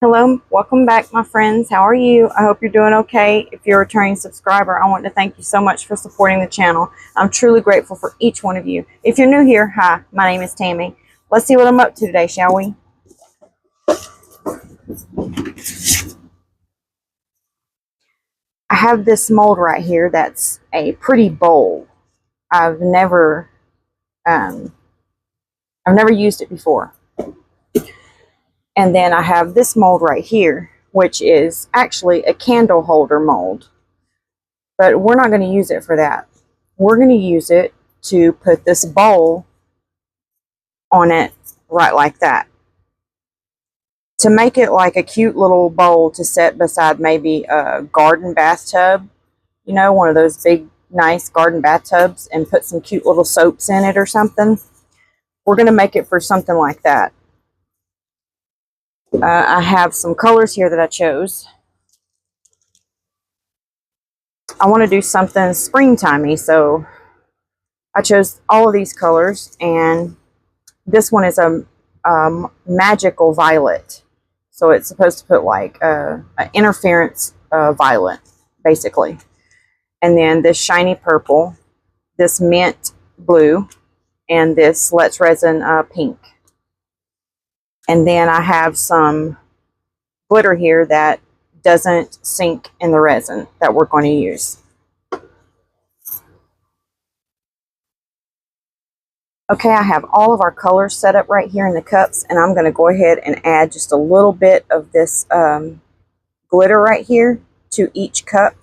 Hello, welcome back, my friends. How are you? I hope you're doing okay. If you're a returning subscriber, I want to thank you so much for supporting the channel. I'm truly grateful for each one of you. If you're new here, hi, my name is Tammy. Let's see what I'm up to today, shall we? I have this mold right here that's a pretty bowl. I've never, um, I've never used it before. And then I have this mold right here, which is actually a candle holder mold. But we're not going to use it for that. We're going to use it to put this bowl on it right like that. To make it like a cute little bowl to set beside maybe a garden bathtub, you know, one of those big, nice garden bathtubs, and put some cute little soaps in it or something. We're going to make it for something like that. I have some colors here that I chose. I want to do something springtimey, so I chose all of these colors, and this one is a magical violet. So it's supposed to put like an interference violet, basically. And then this shiny purple, this mint blue, and this Let's Resin pink. And then I have some glitter here that doesn't sink in the resin that we're going to use. Okay, I have all of our colors set up right here in the cups, and I'm going to go ahead and add just a little bit of this glitter right here to each cup.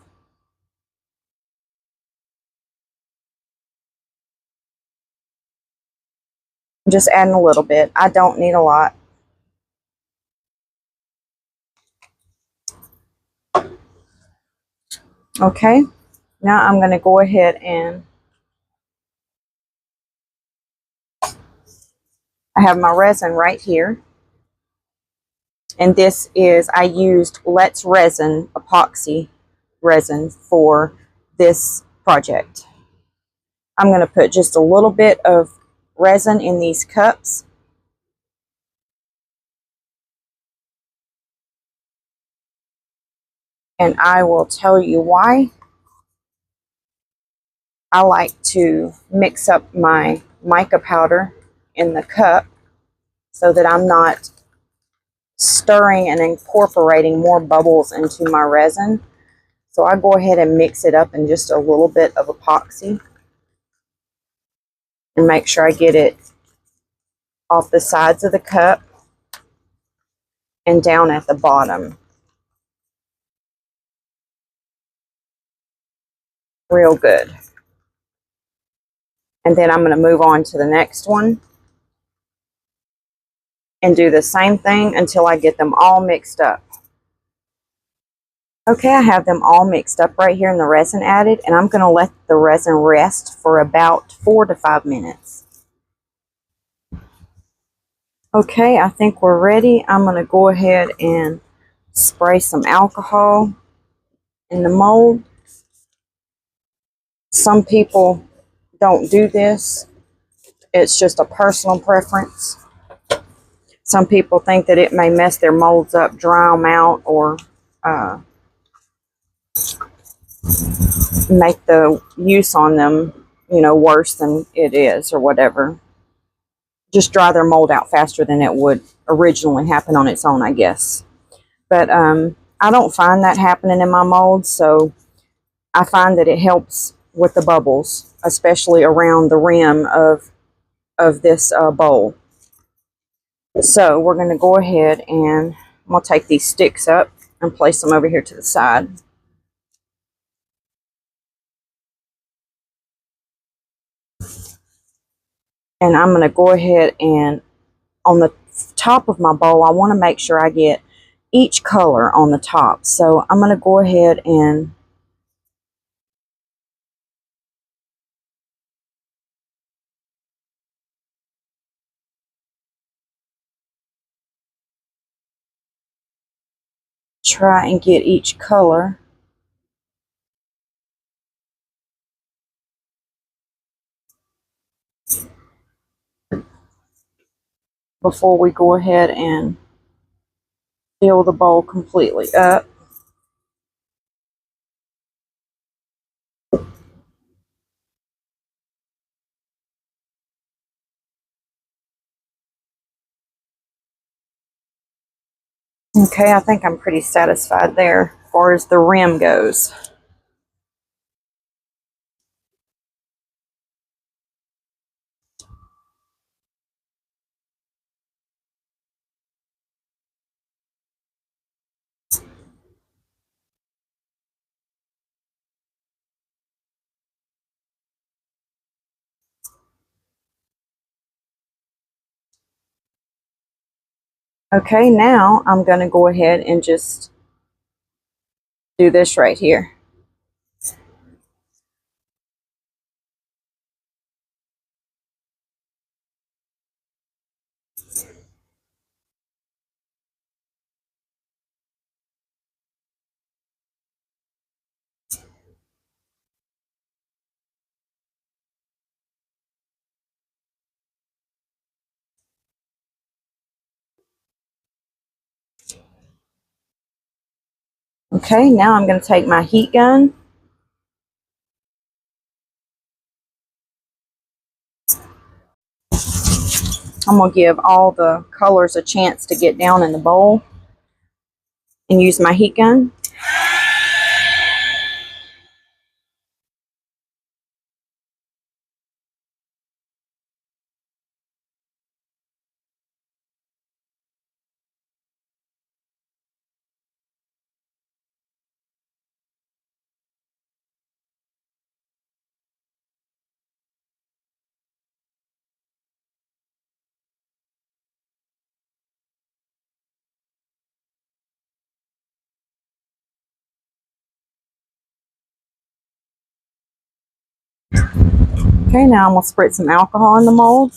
I'm just adding a little bit. I don't need a lot. Okay, now I'm going to go ahead and I have my resin right here. And this is, I used Let's Resin epoxy resin for this project. I'm going to put just a little bit of resin in these cups. And I will tell you why. I like to mix up my mica powder in the cup so that I'm not stirring and incorporating more bubbles into my resin. So I go ahead and mix it up in just a little bit of epoxy and make sure I get it off the sides of the cup and down at the bottom. Real good. And then I'm going to move on to the next one and do the same thing until I get them all mixed up. Okay, I have them all mixed up right here in the resin added, and I'm going to let the resin rest for about 4 to 5 minutes. Okay, I think we're ready. I'm going to go ahead and spray some alcohol in the mold. Some people don't do this. It's just a personal preference. Some people think that it may mess their molds up, dry them out, or make the use on them, you know, worse than it is or whatever. Just dry their mold out faster than it would originally happen on its own, I guess. But I don't find that happening in my molds, so I find that it helps with the bubbles, especially around the rim of this bowl. So we're going to go ahead and I'm going to take these sticks up and place them over here to the side. And I'm going to go ahead and on the top of my bowl, I want to make sure I get each color on the top. So I'm going to go ahead and try and get each color. Before we go ahead and fill the bowl completely up. Okay, I think I'm pretty satisfied there as far as the rim goes. Okay, now I'm going to go ahead and just do this right here. Okay, now I'm going to take my heat gun. I'm going to give all the colors a chance to get down in the bowl and use my heat gun. Okay, now I'm going to spritz some alcohol in the mold.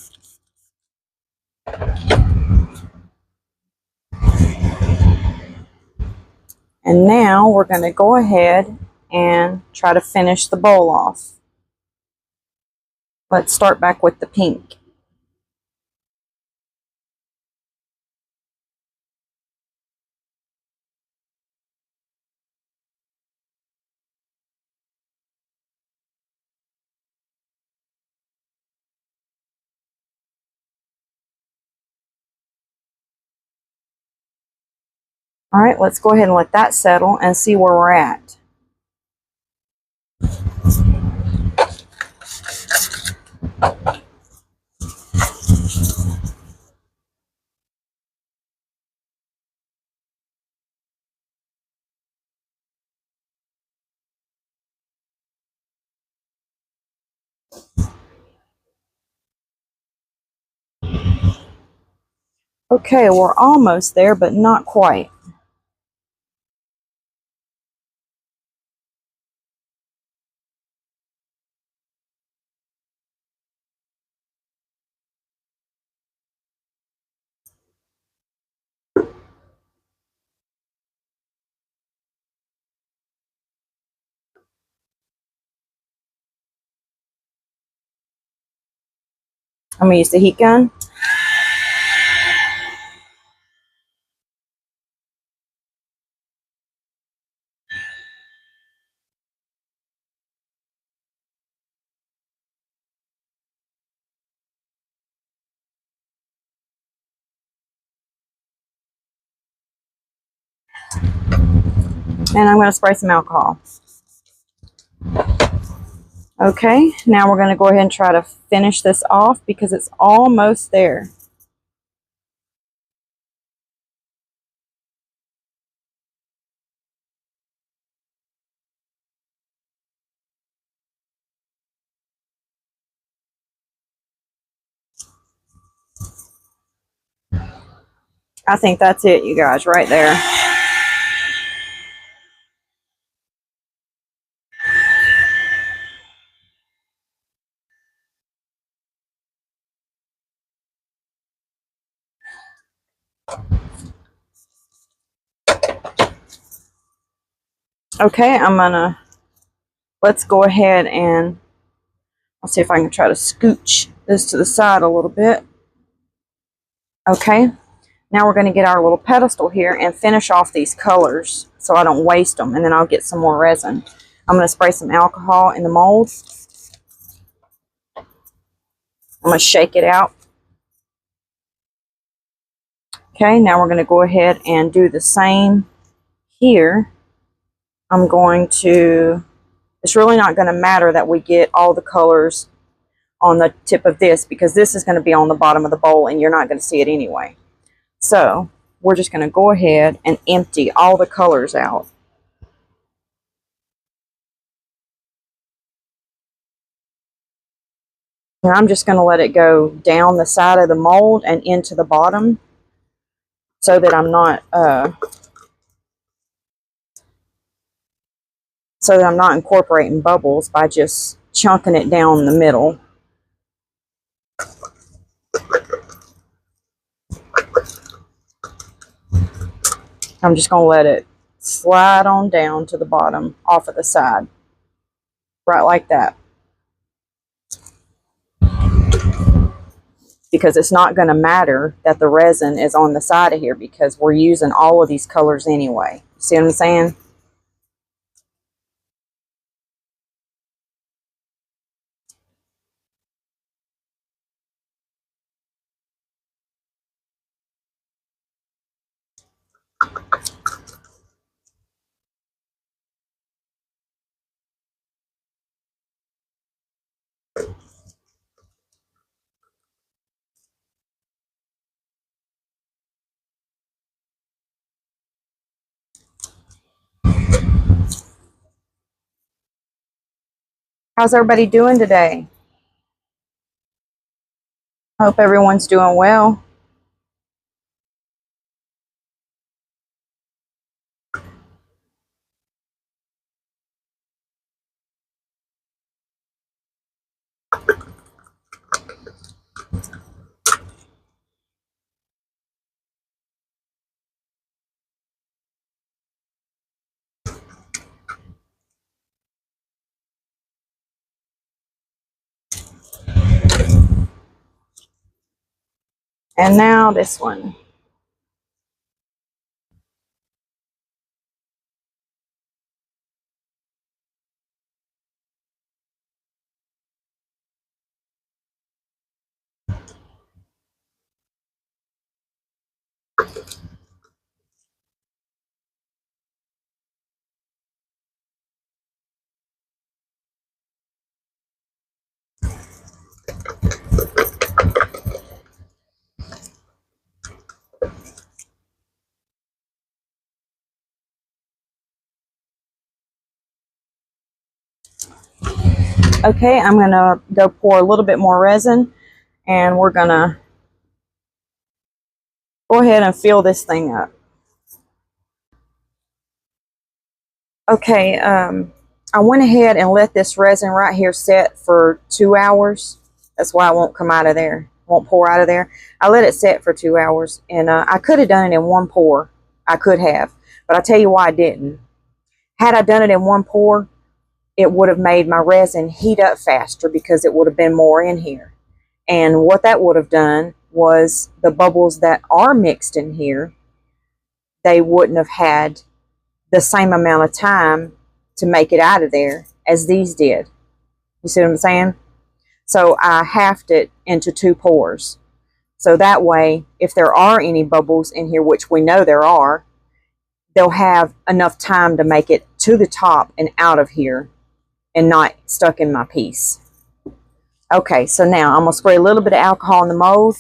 And now we're going to go ahead and try to finish the bowl off. Let's start back with the pink. All right, let's go ahead and let that settle and see where we're at. Okay, we're almost there, but not quite. I'm going to use the heat gun. And I'm going to spray some alcohol. Okay, now we're going to go ahead and try to finish this off because it's almost there. I think that's it, you guys, right there. Okay, let's go ahead and I'll see if I can try to scooch this to the side a little bit. Okay, Now we're going to get our little pedestal here and finish off these colors so I don't waste them, and then I'll get some more resin. I'm going to spray some alcohol in the mold. I'm going to shake it out. Okay, now we're going to go ahead and do the same here. I'm going to, it's really not going to matter that we get all the colors on the tip of this, because this is going to be on the bottom of the bowl and you're not going to see it anyway. So we're just going to go ahead and empty all the colors out. And I'm just going to let it go down the side of the mold and into the bottom so that I'm not incorporating bubbles by just chunking it down the middle. I'm just going to let it slide on down to the bottom off of the side. Right like that. Because it's not going to matter that the resin is on the side of here, because we're using all of these colors anyway. See what I'm saying? How's everybody doing today? Hope everyone's doing well. And now this one. Okay, I'm going to go pour a little bit more resin, and we're going to go ahead and fill this thing up. Okay, I went ahead and let this resin right here set for 2 hours. That's why it won't come out of there, won't pour out of there. I let it set for 2 hours, and I could have done it in one pour. I could have, but I'll tell you why I didn't. Had I done it in one pour, it would have made my resin heat up faster because it would have been more in here. And what that would have done was the bubbles that are mixed in here, they wouldn't have had the same amount of time to make it out of there as these did. You see what I'm saying? So I halved it into 2 pours. So that way, if there are any bubbles in here, which we know there are, they'll have enough time to make it to the top and out of here and not stuck in my piece. Okay, so now I'm going to spray a little bit of alcohol in the mold,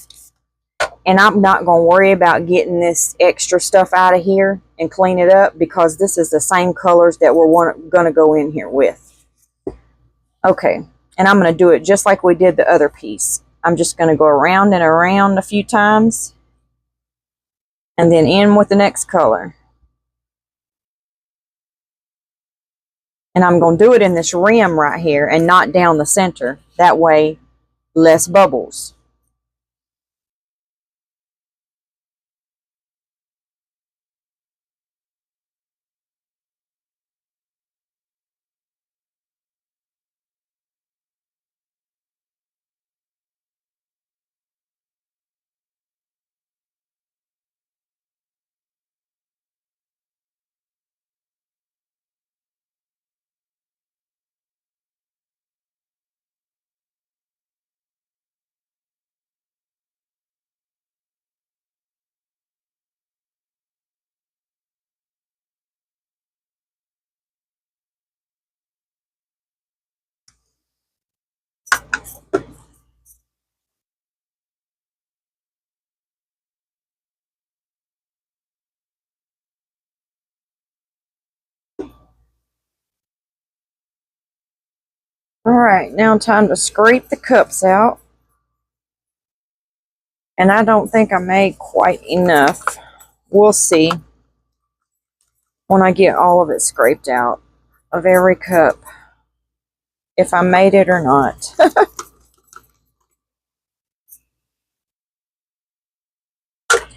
and I'm not going to worry about getting this extra stuff out of here and clean it up, because this is the same colors that we're going to go in here with. Okay, and I'm going to do it just like we did the other piece. I'm just going to go around and around a few times and then in with the next color. And I'm going to do it in this rim right here and not down the center. That way, less bubbles. Alright, now time to scrape the cups out. And I don't think I made quite enough. We'll see when I get all of it scraped out of every cup, if I made it or not.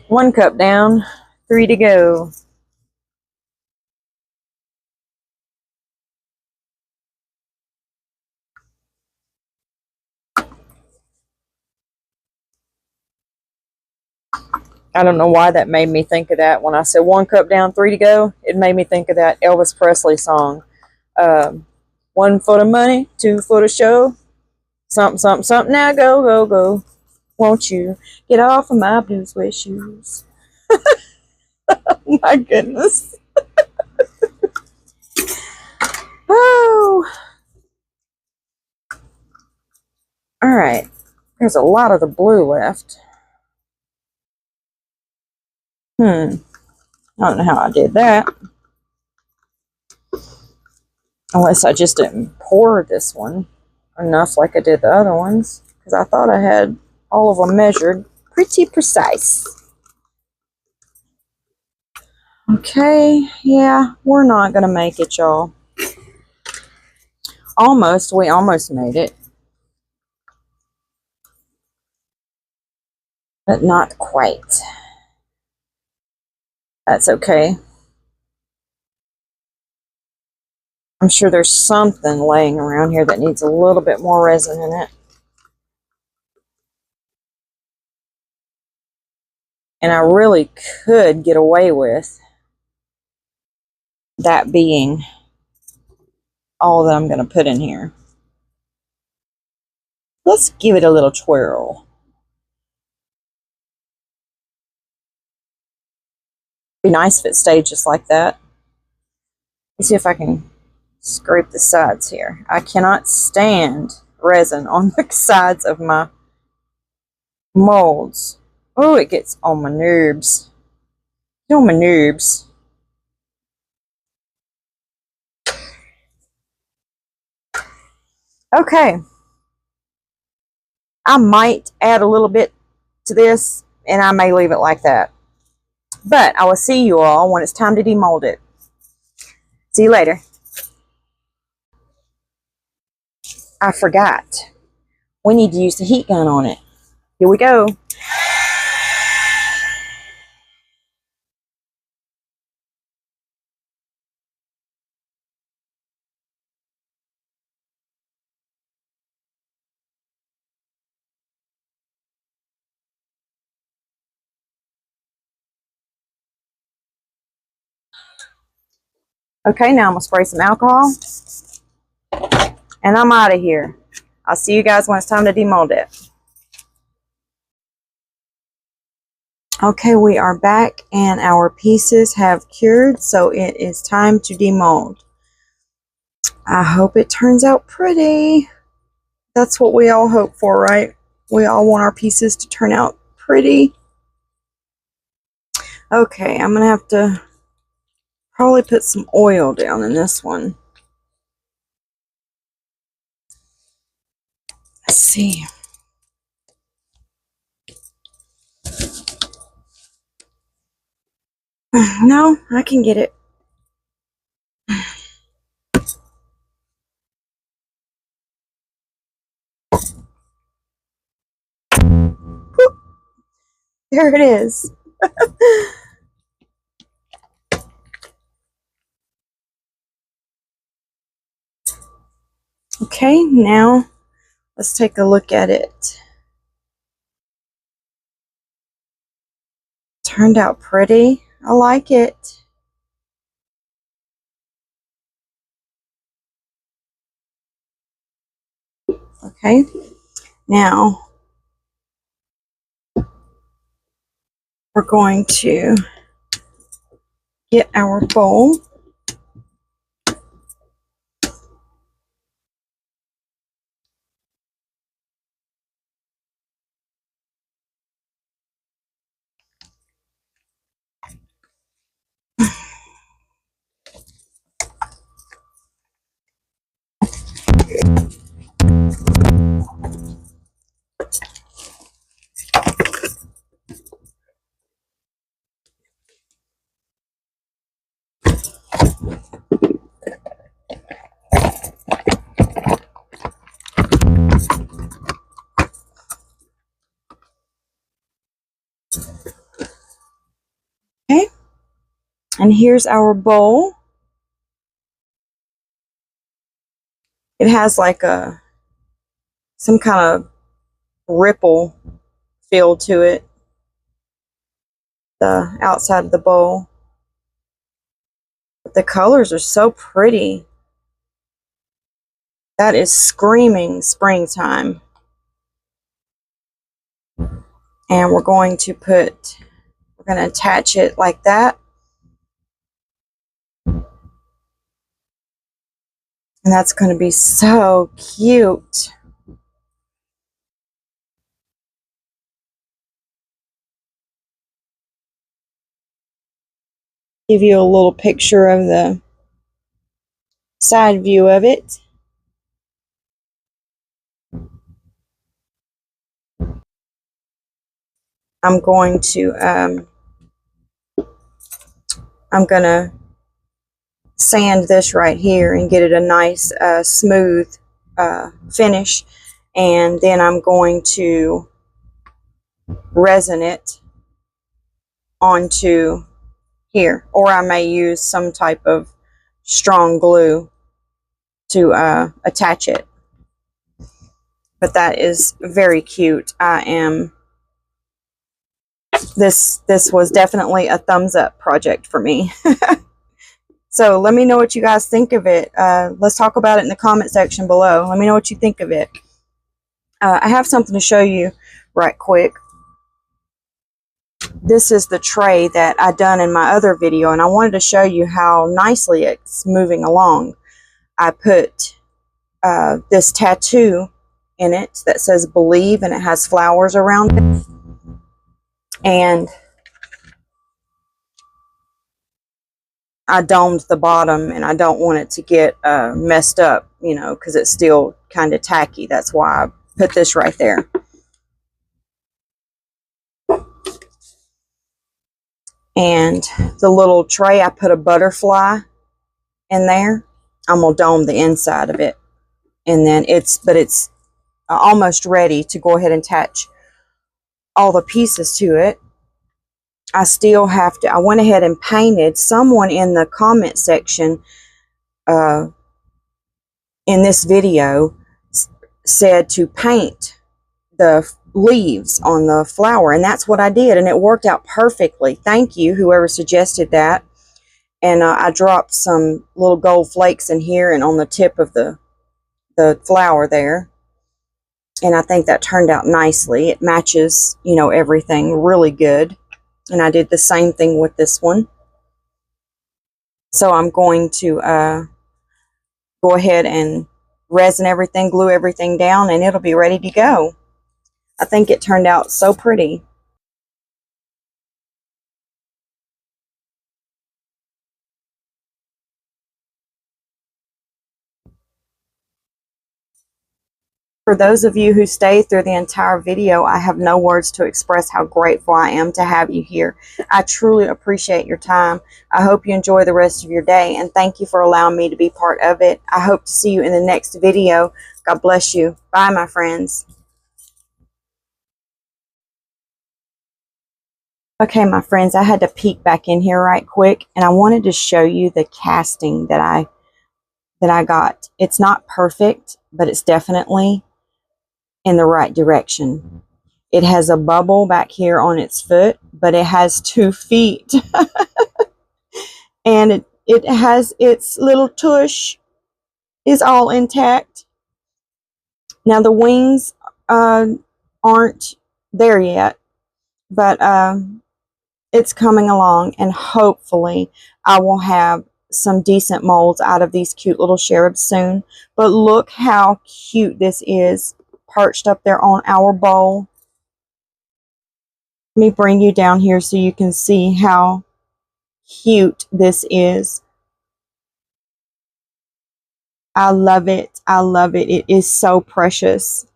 One cup down, 3 to go. I don't know why that made me think of that. When I said 1 cup down, 3 to go, it made me think of that Elvis Presley song. 1 for the money, 2 for the show. Something, something, something. Now go, go, go. Won't you get off of my blue suede shoes? Oh my goodness. Oh. Alright. There's a lot of the blue left. I don't know how I did that. Unless I just didn't pour this one enough like I did the other ones. Because I thought I had all of them measured pretty precise. Okay, yeah, we're not going to make it, y'all. Almost, we almost made it. But not quite. That's okay. I'm sure there's something laying around here that needs a little bit more resin in it. And I really could get away with that being all that I'm going to put in here. Let's give it a little twirl. Be nice if it stayed just like that. Let's see if I can scrape the sides here. I cannot stand resin on the sides of my molds. Oh, it gets on my nerves. Get on my nerves. Okay. I might add a little bit to this, and I may leave it like that. But I will see you all when it's time to demold it. See you later. I forgot. We need to use the heat gun on it. Here we go. Okay, now I'm going to spray some alcohol. And I'm out of here. I'll see you guys when it's time to demold it. Okay, we are back and our pieces have cured, so it is time to demold. I hope it turns out pretty. That's what we all hope for, right? We all want our pieces to turn out pretty. Okay, I'm going to have to probably put some oil down in this one. Let's see. No, I can get it. Whoop. There it is. Okay, now let's take a look at it. Turned out pretty. I like it. Okay, now we're going to get our bowl. Okay, and here's our bowl. It has like some kind of ripple feel to it, the outside of the bowl. But the colors are so pretty. That is screaming springtime. And we're going to attach it like that. And that's going to be so cute. Give you a little picture of the side view of it. I'm going to sand this right here and get it a nice smooth finish, and then I'm going to resin it onto here, or I may use some type of strong glue to attach it. But that is very cute. This was definitely a thumbs up project for me. So let me know what you guys think of it. Let's talk about it in the comment section below. Let me know what you think of it. I have something to show you right quick. This is the tray that I done in my other video, and I wanted to show you how nicely it's moving along. I put this tattoo in it that says believe, and it has flowers around it. And I domed the bottom, and I don't want it to get messed up, you know, because it's still kind of tacky. That's why I put this right there. And the little tray, I put a butterfly in there. I'm going to dome the inside of it. And then it's almost ready to go ahead and attach all the pieces to it. I still have to, I went ahead and painted. Someone in the comment section in this video said to paint the leaves on the flower, and that's what I did, and it worked out perfectly. Thank you, whoever suggested that. And I dropped some little gold flakes in here and on the tip of the flower there, and I think that turned out nicely. It matches, you know, everything really good. And I did the same thing with this one. So I'm going to go ahead and resin everything, glue everything down, and it'll be ready to go. I think it turned out so pretty. For those of you who stayed through the entire video, I have no words to express how grateful I am to have you here. I truly appreciate your time. I hope you enjoy the rest of your day, and thank you for allowing me to be part of it. I hope to see you in the next video. God bless you. Bye, my friends. Okay, my friends, I had to peek back in here right quick, and I wanted to show you the casting that I got. It's not perfect, but it's definitely in the right direction. It has a bubble back here on its foot, but it has 2 feet. And it has its little tush is all intact. Now the wings aren't there yet, but it's coming along, and hopefully I will have some decent molds out of these cute little cherubs soon. But look how cute this is perched up there on our bowl. Let me bring you down here so you can see how cute this is. I love it. I love it. It is so precious.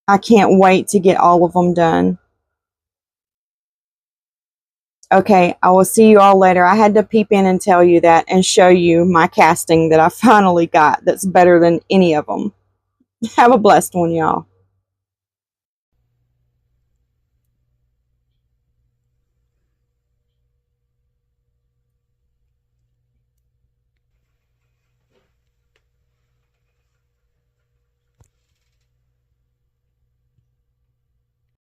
I can't wait to get all of them done. Okay, I will see you all later. I had to peep in and tell you that and show you my casting that I finally got that's better than any of them. Have a blessed one, y'all.